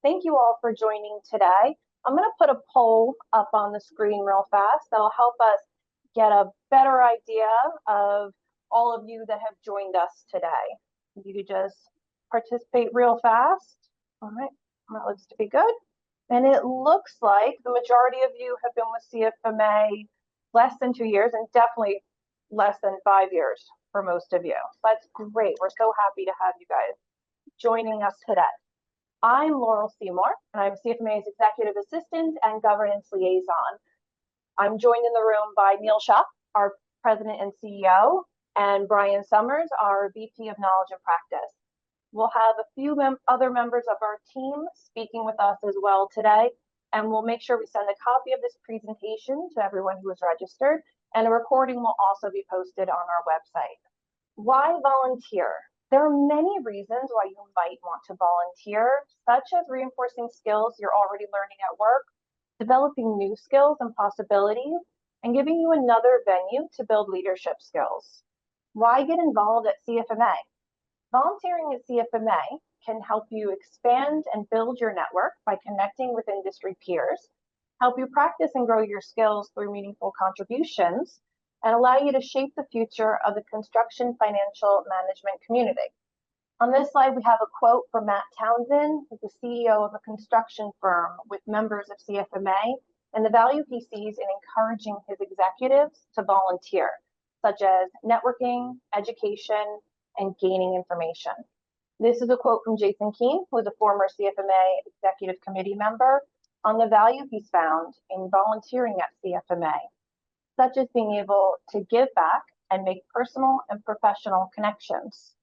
Thank you all for joining today. I'm going to put a poll up on the screen real fast that'll help us get a better idea of all of you that have joined us today. If you could just participate real fast. All right, that looks to be good. And it looks like the majority of you have been with CFMA less than 2 years and definitely less than 5 years for most of you. That's great. We're so happy to have you guys joining us today. I'm Laurel Seymour, and I'm CFMA's Executive Assistant and Governance Liaison. I'm joined in the room by Neil Shuck, our President and CEO, and Brian Summers, our VP of Knowledge and Practice. We'll have a few other members of our team speaking with us as well today, and we'll make sure we send a copy of this presentation to everyone who is registered, and a recording will also be posted on our website. Why volunteer? There are many reasons why you might want to volunteer, such as reinforcing skills you're already learning at work, developing new skills and possibilities, and giving you another venue to build leadership skills. Why get involved at CFMA? Volunteering at CFMA can help you expand and build your network by connecting with industry peers, help you practice and grow your skills through meaningful contributions, and allow you to shape the future of the construction financial management community. On this slide, we have a quote from Matt Townsend, who's the CEO of a construction firm with members of CFMA, and the value he sees in encouraging his executives to volunteer, such as networking, education, and gaining information. This is a quote from Jason Keene, who is a former CFMA executive committee member, on the value he's found in volunteering at CFMA, such as being able to give back and make personal and professional connections.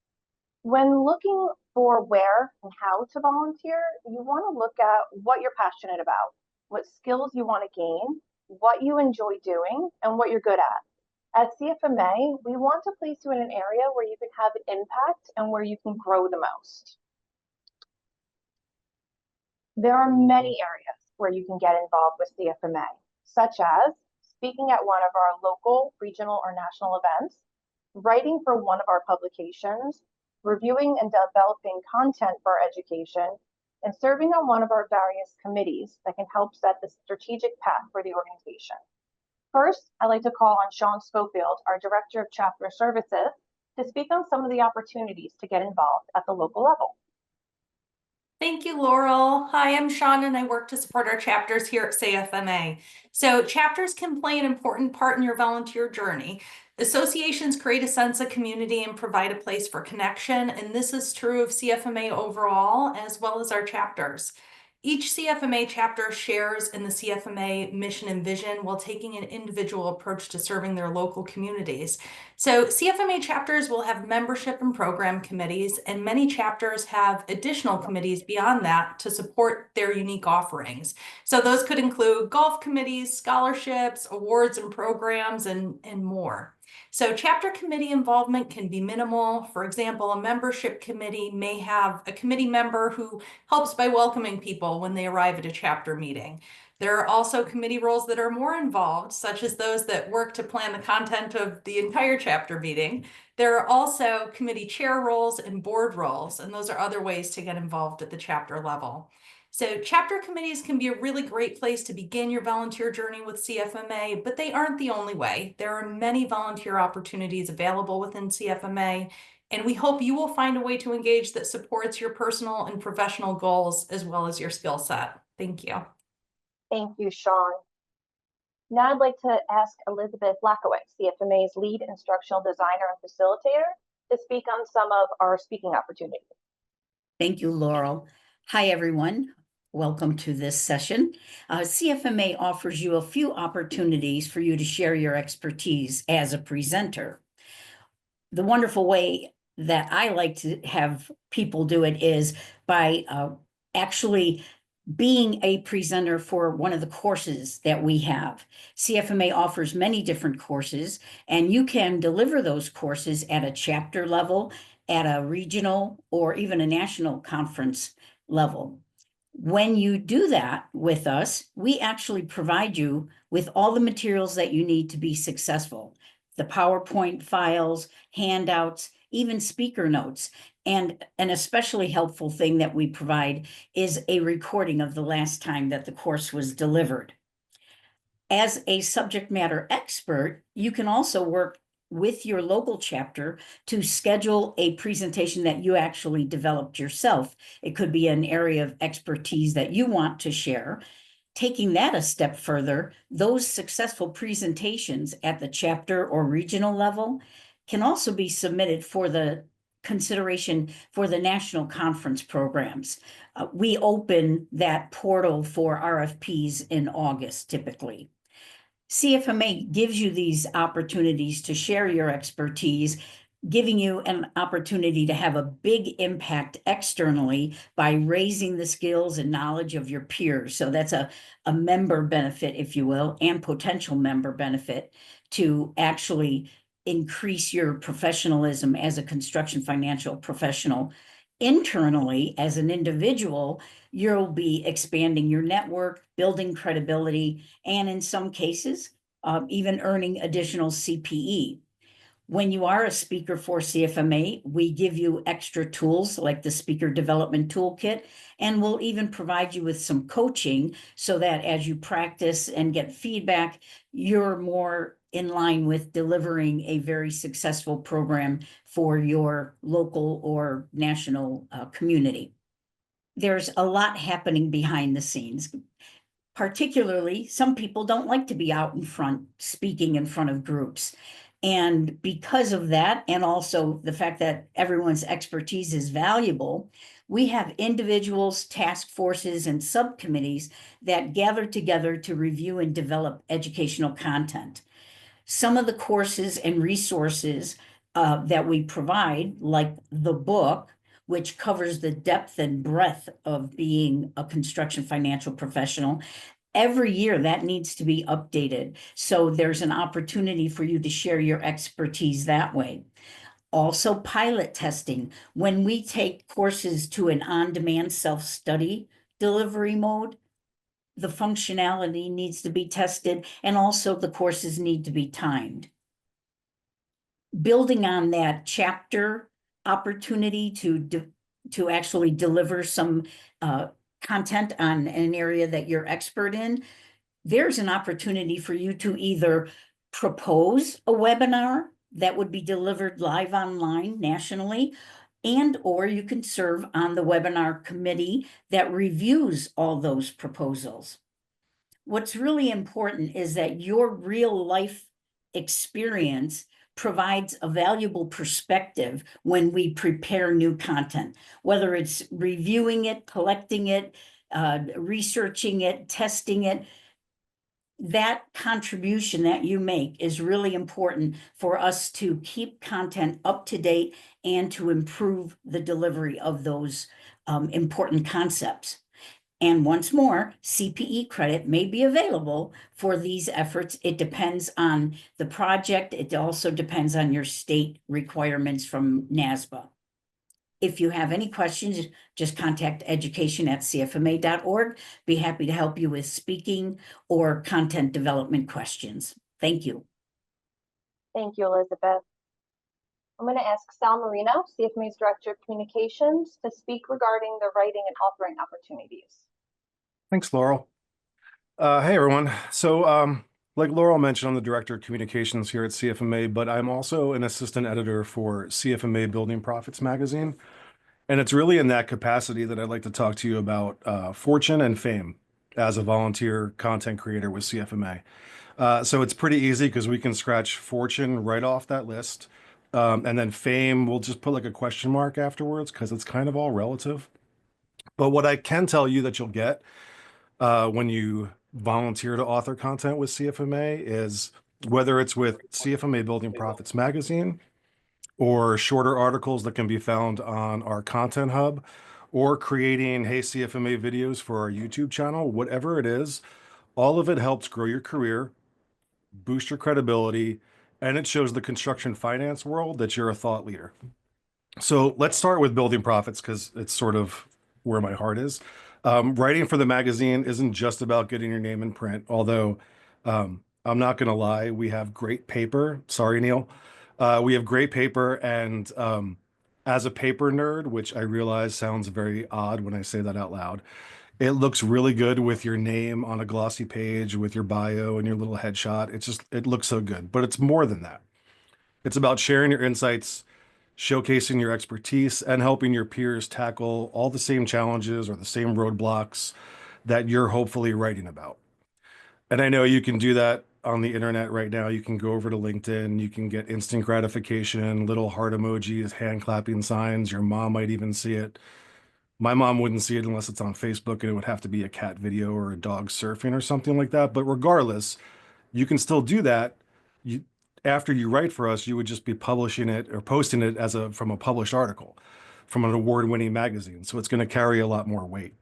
When looking for where and how to volunteer, you want to look at what you're passionate about, what skills you want to gain, what you enjoy doing, and what you're good at. At CFMA, we want to place you in an area where you can have an impact and where you can grow the most. There are many areas where you can get involved with CFMA, such as speaking at one of our local, regional, or national events, writing for one of our publications, reviewing and developing content for our education, and serving on one of our various committees that can help set the strategic path for the organization. First, I'd like to call on Sean Schofield, our Director of Chapter Services, to speak on some of the opportunities to get involved at the local level. Thank you, Laurel. Hi, I'm Sean, and I work to support our chapters here at CFMA. So chapters can play an important part in your volunteer journey. Associations create a sense of community and provide a place for connection, and this is true of CFMA overall, as well as our chapters. Each CFMA chapter shares in the CFMA mission and vision while taking an individual approach to serving their local communities. So CFMA chapters will have membership and program committees, and many chapters have additional committees beyond that to support their unique offerings. So those could include golf committees, scholarships, awards and programs, and more. So chapter committee involvement can be minimal. For example, a membership committee may have a committee member who helps by welcoming people when they arrive at a chapter meeting. There are also committee roles that are more involved, such as those that work to plan the content of the entire chapter meeting. There are also committee chair roles and board roles, and those are other ways to get involved at the chapter level. So chapter committees can be a really great place to begin your volunteer journey with CFMA, but they aren't the only way. There are many volunteer opportunities available within CFMA, and we hope you will find a way to engage that supports your personal and professional goals as well as your skill set. Thank you. Thank you, Sean. Now I'd like to ask Elizabeth Lakowicz, CFMA's lead instructional designer and facilitator, to speak on some of our speaking opportunities. Thank you, Laurel. Hi, everyone. Welcome to this session. CFMA offers you a few opportunities for you to share your expertise as a presenter. The wonderful way that I like to have people do it is by actually being a presenter for one of the courses that we have. CFMA offers many different courses, and you can deliver those courses at a chapter level, at a regional, or even a national conference level. When you do that with us, we actually provide you with all the materials that you need to be successful. The PowerPoint files, handouts, even speaker notes. And an especially helpful thing that we provide is a recording of the last time that the course was delivered. As a subject matter expert, you can also work with your local chapter to schedule a presentation that you actually developed yourself. It could be an area of expertise that you want to share. Taking that a step further, those successful presentations at the chapter or regional level can also be submitted for the consideration for the national conference programs. We open that portal for RFPs in August typically. CFMA gives you these opportunities to share your expertise, giving you an opportunity to have a big impact externally by raising the skills and knowledge of your peers. So that's a member benefit, if you will, and potential member benefit to actually increase your professionalism as a construction financial professional. Internally, as an individual, you'll be expanding your network, building credibility, and in some cases, even earning additional CPE. When you are a speaker for CFMA, we give you extra tools like the Speaker Development Toolkit, and we'll even provide you with some coaching so that as you practice and get feedback, you're more in line with delivering a very successful program for your local or national community. There's a lot happening behind the scenes. Particularly, some people don't like to be out in front, speaking in front of groups. And because of that, and also the fact that everyone's expertise is valuable, we have individuals, task forces, and subcommittees that gather together to review and develop educational content. Some of the courses and resources that we provide, like the book, which covers the depth and breadth of being a construction financial professional, every year that needs to be updated. So there's an opportunity for you to share your expertise that way. Also, pilot testing. When we take courses to an on-demand self-study delivery mode, the functionality needs to be tested, and also the courses need to be timed. Building on that chapter opportunity to actually deliver some content on an area that you're expert in, there's an opportunity for you to either propose a webinar that would be delivered live online nationally, and or you can serve on the webinar committee that reviews all those proposals. What's really important is that your real life experience provides a valuable perspective when we prepare new content, whether it's reviewing it, collecting it, researching it, testing it. That contribution that you make is really important for us to keep content up to date and to improve the delivery of those important concepts. And once more, CPE credit may be available for these efforts. It depends on the project. It also depends on your state requirements from NASBA. If you have any questions, just contact education@cfma.org. Be happy to help you with speaking or content development questions. Thank you. Thank you, Elizabeth. I'm going to ask Sal Marino, CFMA's Director of Communications, to speak regarding the writing and authoring opportunities. Thanks, Laurel. Hey, everyone. So like Laurel mentioned, I'm the Director of Communications here at CFMA, but I'm also an assistant editor for CFMA Building Profits magazine. And it's really in that capacity that I'd like to talk to you about fortune and fame as a volunteer content creator with CFMA. So it's pretty easy because we can scratch fortune right off that list. And then fame, we'll just put like a question mark afterwards because it's kind of all relative. But what I can tell you that you'll get when you volunteer to author content with CFMA is whether it's with CFMA Building Profits magazine or shorter articles that can be found on our content hub or creating Hey CFMA videos for our YouTube channel, whatever it is, all of it helps grow your career, boost your credibility, and it shows the construction finance world that you're a thought leader. So let's start with Building Profits because it's sort of where my heart is. Writing for the magazine isn't just about getting your name in print, although I'm not going to lie, we have great paper. Sorry, Neil. We have great paper, and as a paper nerd, which I realize sounds very odd when I say that out loud, it looks really good with your name on a glossy page with your bio and your little headshot. It looks so good, but it's more than that. It's about sharing your insights, showcasing your expertise, and helping your peers tackle all the same challenges or the same roadblocks that you're hopefully writing about. And I know you can do that on the internet right now. You can go over to LinkedIn, you can get instant gratification, little heart emojis, hand clapping signs. Your mom might even see it. My mom wouldn't see it unless it's on Facebook, and it would have to be a cat video or a dog surfing or something like that. But regardless, you can still do that. You, after you write for us, you would just be publishing it or posting it as from a published article from an award-winning magazine. So it's going to carry a lot more weight.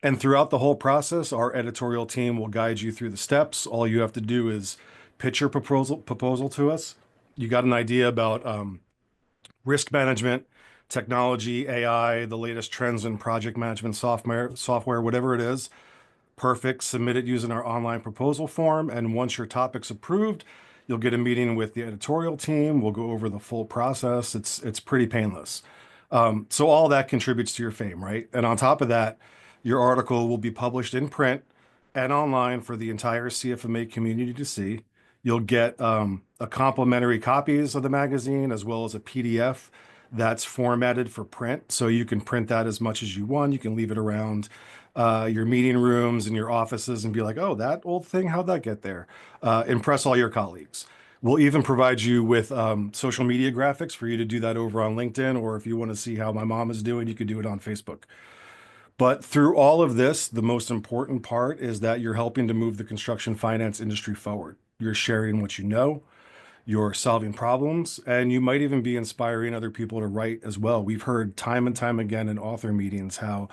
And throughout the whole process, our editorial team will guide you through the steps. All you have to do is pitch your proposal to us. You got an idea about risk management, technology, AI, the latest trends in project management software, whatever it is. Perfect. Submit it using our online proposal form. And once your topic's approved, you'll get a meeting with the editorial team. We'll go over the full process. It's pretty painless. So all that contributes to your fame, right? And on top of that, your article will be published in print and online for the entire CFMA community to see. You'll get a complimentary copies of the magazine as well as a PDF that's formatted for print. So you can print that as much as you want. You can leave it around your meeting rooms and your offices and be like, oh, that old thing, how'd that get there? Impress all your colleagues. We'll even provide you with social media graphics for you to do that over on LinkedIn, or if you want to see how my mom is doing, you could do it on Facebook. But through all of this, the most important part is that you're helping to move the construction finance industry forward. You're sharing what you know, you're solving problems, and you might even be inspiring other people to write as well. We've heard time and time again in author meetings how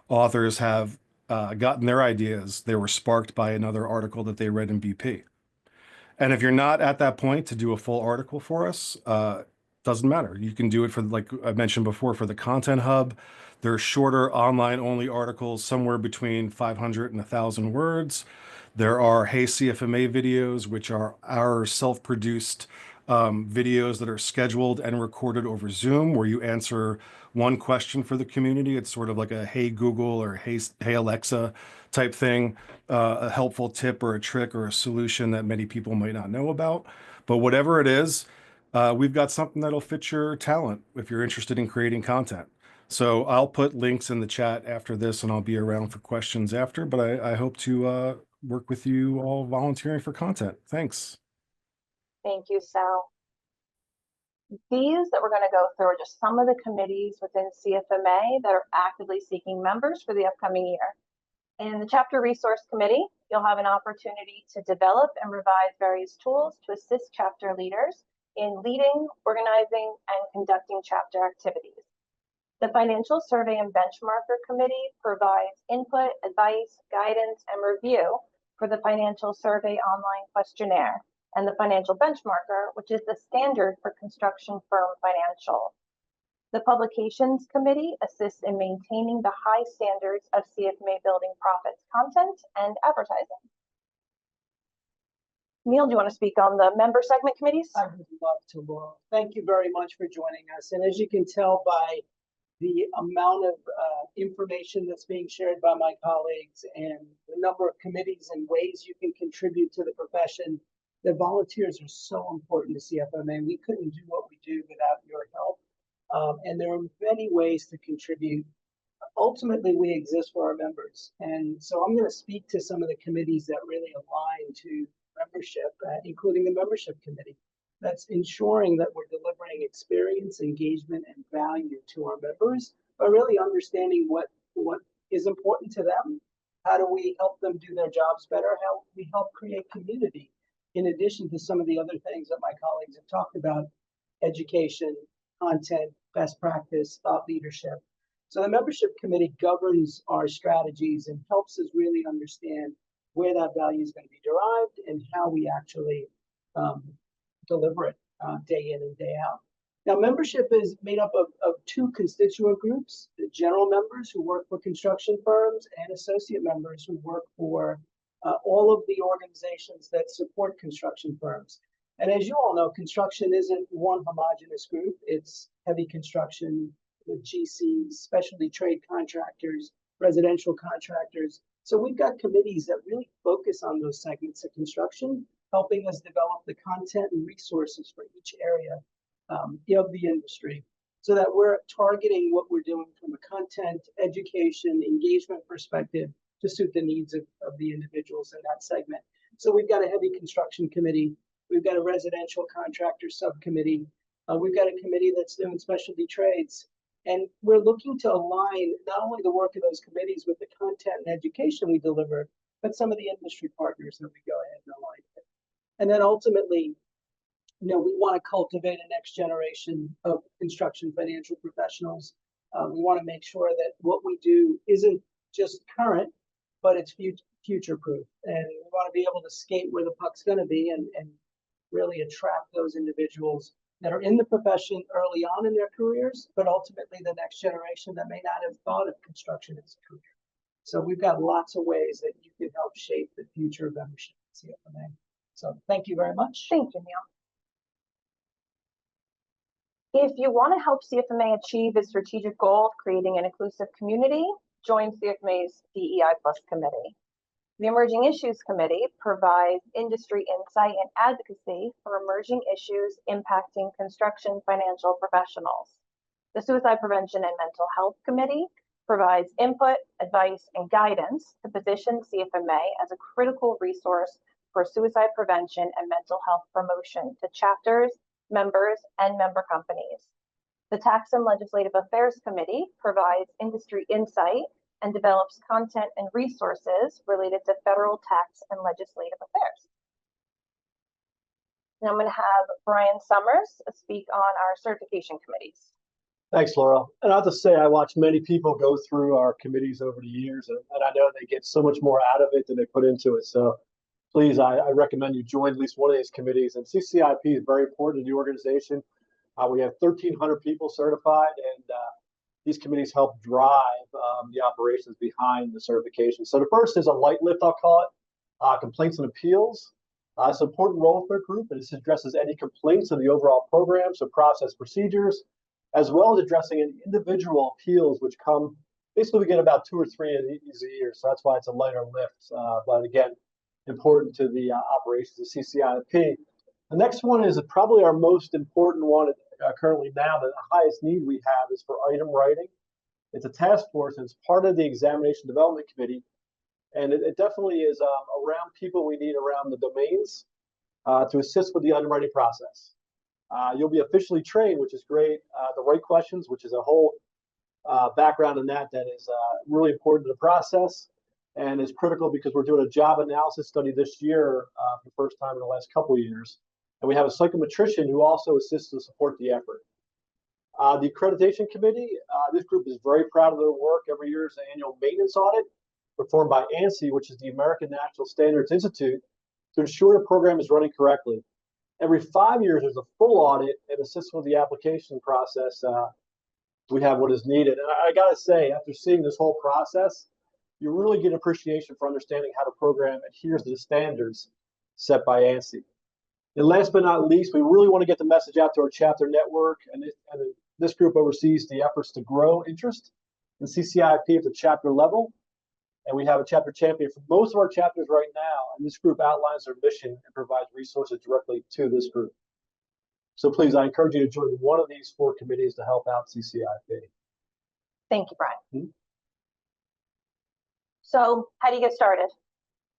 authors have gotten their ideas. They were sparked by another article that they read in BP. And if you're not at that point to do a full article for us, doesn't matter. You can do it for, like I mentioned before, for the Content Hub. There are shorter online only articles, somewhere between 500 and 1,000 words. There are Hey CFMA videos, which are our self-produced videos that are scheduled and recorded over Zoom, where you answer one question for the community. It's sort of like a Hey Google or Hey Alexa type thing, a helpful tip or a trick or a solution that many people might not know about. But whatever it is, we've got something that'll fit your talent if you're interested in creating content. So I'll put links in the chat after this, and I'll be around for questions after, but I hope to work with you all volunteering for content. Thanks. Thank you, Sal. These that we're going to go through are just some of the committees within CFMA that are actively seeking members for the upcoming year. In the Chapter Resource Committee, you'll have an opportunity to develop and revise various tools to assist chapter leaders in leading, organizing, and conducting chapter activities. The Financial Survey and Benchmarker Committee provides input, advice, guidance, and review for the Financial Survey online questionnaire and the Financial Benchmarker, which is the standard for construction firm financial. The Publications Committee assists in maintaining the high standards of CFMA building profits content and advertising. Neil, do you want to speak on the member segment committees? I would love to, Laura. Thank you very much for joining us. And as you can tell by the amount of information that's being shared by my colleagues and the number of committees and ways you can contribute to the profession, that volunteers are so important to CFMA. We couldn't do what we do without your help. And there are many ways to contribute. Ultimately, we exist for our members. And so I'm going to speak to some of the committees that really align to membership, including the membership committee. That's ensuring that we're delivering experience, engagement, and value to our members by really understanding what is important to them. How do we help them do their jobs better? How we help create community, in addition to some of the other things that my colleagues have talked about: education, content, best practice, thought leadership. So the membership committee governs our strategies and helps us really understand where that value is going to be derived and how we actually deliver it day in and day out. Now, membership is made up of two constituent groups: the general members who work for construction firms and associate members who work for all of the organizations that support construction firms. And as you all know, construction isn't one homogeneous group. It's heavy construction with GCs, specialty trade contractors, residential contractors. So we've got committees that really focus on those segments of construction, helping us develop the content and resources for each area of the industry, so that we're targeting what we're doing from a content, education, engagement perspective to suit the needs of the individuals in that segment. So we've got a heavy construction committee. We've got a residential contractor subcommittee. We've got a committee that's doing specialty trades. And we're looking to align not only the work of those committees with the content and education we deliver, but some of the industry partners that we go ahead and align with. And then ultimately, we want to cultivate a next generation of construction financial professionals. We want to make sure that what we do isn't just current, but it's future-proof. And we want to be able to skate where the puck's going to be and really attract those individuals that are in the profession early on in their careers, but ultimately the next generation that may not have thought of construction as a career. So we've got lots of ways that you can help shape the future of membership at CFMA. So thank you very much. Thank you, Neil. If you want to help CFMA achieve its strategic goal of creating an inclusive community, join CFMA's DEI Plus committee. The Emerging Issues Committee provides industry insight and advocacy for emerging issues impacting construction financial professionals. The Suicide Prevention and Mental Health Committee provides input, advice, and guidance to position CFMA as a critical resource for suicide prevention and mental health promotion to chapters, members, and member companies. The Tax and Legislative Affairs Committee provides industry insight and develops content and resources related to federal tax and legislative affairs. Now I'm going to have Brian Summers speak on our certification committees. Thanks, Laura. And I have to say, I watch many people go through our committees over the years, and I know they get so much more out of it than they put into it. So please, I recommend you join at least one of these committees. And CCIP is very important to the organization. We have 1,300 people certified, and these committees help drive the operations behind the certification. So the first is a light lift, I'll call it, complaints and appeals. It's an important role for a group, and this addresses any complaints in the overall program, so process procedures, as well as addressing any individual appeals, which come, basically we get about 2 or 3 of these a year, so that's why it's a lighter lift, but again, important to the operations of CCIP. The next one is probably our most important one currently now. The highest need we have is for item writing. It's a task force, and it's part of the Examination Development Committee, and it definitely is around people we need around the domains to assist with the item writing process. You'll be officially trained, which is great. The right questions, which is a whole background in that is really important to the process and is critical because we're doing a job analysis study this year for the first time in the last couple of years. And we have a psychometrician who also assists to support the effort. The Accreditation Committee, this group is very proud of their work. Every year is an annual maintenance audit performed by ANSI, which is the American National Standards Institute, to ensure the program is running correctly. Every 5 years, there's a full audit and assist with the application process. We have what is needed. And I got to say, after seeing this whole process, you really get appreciation for understanding how the program adheres to the standards set by ANSI. And last but not least, we really want to get the message out to our chapter network, and this group oversees the efforts to grow interest in CCIP at the chapter level. And we have a chapter champion for most of our chapters right now, and this group outlines their mission and provides resources directly to this group. So please, I encourage you to join one of these 4 committees to help out CCIP. Thank you, Brian. So how do you get started?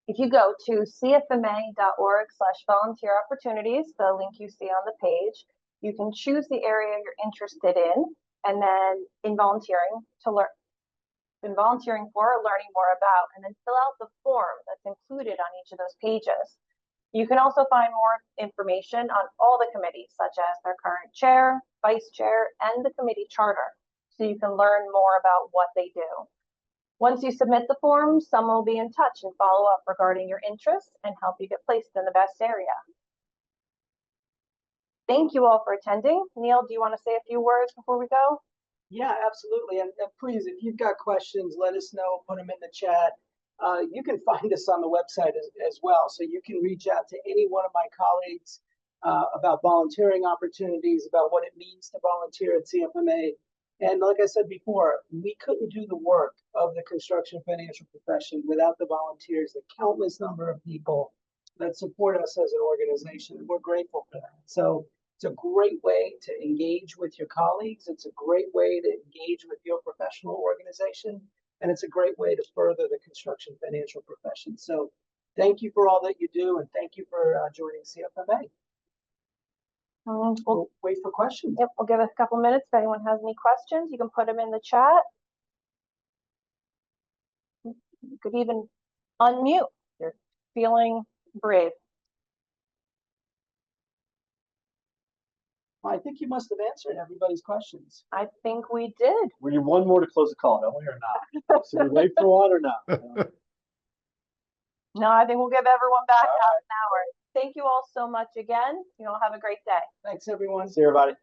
If you go to cfma.org/volunteer opportunities, the link you see on the page, you can choose the area you're interested in, and then in volunteering for, or learning more about, and then fill out the form that's included on each of those pages. You can also find more information on all the committees, such as their current chair, vice chair, and the committee charter, so you can learn more about what they do. Once you submit the form, someone will be in touch and follow up regarding your interests and help you get placed in the best area. Thank you all for attending. Neil, do you want to say a few words before we go? Yeah, absolutely. And please, if you've got questions, let us know, put them in the chat. You can find us on the website as well. So you can reach out to any one of my colleagues about volunteering opportunities, about what it means to volunteer at CFMA. And like I said before, we couldn't do the work of the construction financial profession without the volunteers, the countless number of people that support us as an organization. We're grateful for that. So it's a great way to engage with your colleagues. It's a great way to engage with your professional organization. And it's a great way to further the construction financial profession. So thank you for all that you do. And thank you for joining CFMA. We'll wait for questions. Yep, we'll give it a couple minutes. If anyone has any questions, you can put them in the chat. You could even unmute. You're feeling brave. Well, I think you must have answered everybody's questions. I think we did. We need one more to close the call, don't we, or not? So we wait for one or not? No, I think we'll give everyone back All half an hour. Thank you all so much again. You all have a great day. Thanks, everyone. See you, everybody.